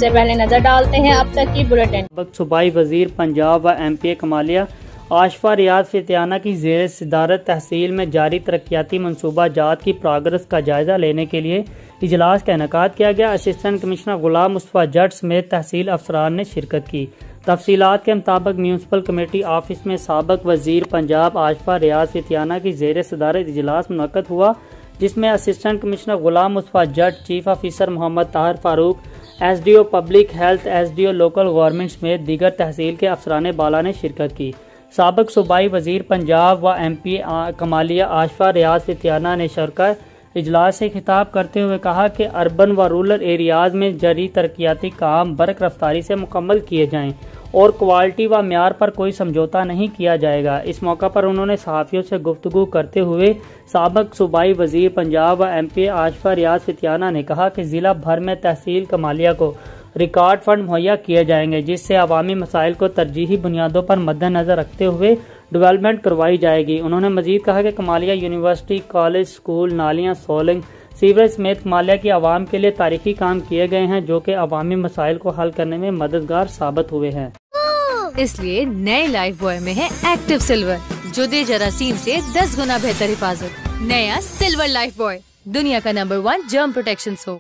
सबसे पहले नजर डालते हैं अब तक की बुलेटिन। सूबाई वजीर पंजाब व MPA कमालिया आशफा रियाज फितियाना की ज़ेर सदारत तहसील में जारी तरक्याती मनसूबा जात की प्रोग्रेस का जायजा लेने के लिए इजलास का इनेकाद किया गया। असिस्टेंट कमिश्नर गुलाम मुस्तफा जट समेत तहसील अफसरान ने शिरकत की। तफसीलात के मुताबिक म्यूनसिपल कमेटी ऑफिस में साबिक वजीर पंजाब आशफा रियाज फितियाना की ज़ेर सदारत इजलास मुनक्कद हुआ, जिसमें assistant commissioner Ghulam Mustafa Jat, chief officer Mohammad Tahir Farooq, SDO public health, SDO local government समेत दीगर तहसील के अफसरान बाला ने शिरकत की। साबिक सूबाई वजीर पंजाब व MPA कमालिया आशफा रियाज फितियाना ने शरकत इजलास से खिताब करते हुए कहा कि अर्बन व रूरल एरियाज में जारी तरक्याती काम बरक रफ्तारी से मुकम्मल किए जाएं और क्वालिटी व म्यार पर कोई समझौता नहीं किया जाएगा। इस मौका पर उन्होंने सहाफ़ियों से गुफ्तगू करते हुए साबिक सूबाई वजीर पंजाब व MPA आशफा रियाज फितियाना ने कहा कि जिला भर में तहसील कमालिया को रिकॉर्ड फंड मुहैया किए जाएंगे, जिससे अवामी मसाइल को तरजीही बुनियादों पर मद्देनजर रखते हुए डेवलपमेंट करवाई जाएगी। उन्होंने मजीद कहा कि कमालिया यूनिवर्सिटी, कॉलेज, स्कूल, नालियाँ, सोलिंग, सीवरेज समेत कमालिया की आवाम के लिए तारीखी काम किए गए हैं, जो कि अवामी मसाइल को हल करने में मददगार साबित हुए हैं। इसलिए नए लाइफ बॉय में है एक्टिव सिल्वर, जो दे जरासीम से 10 गुना बेहतर हिफाजत। नया सिल्वर लाइफ बॉय, दुनिया का नंबर 1 जर्म प्रोटेक्शन सोप।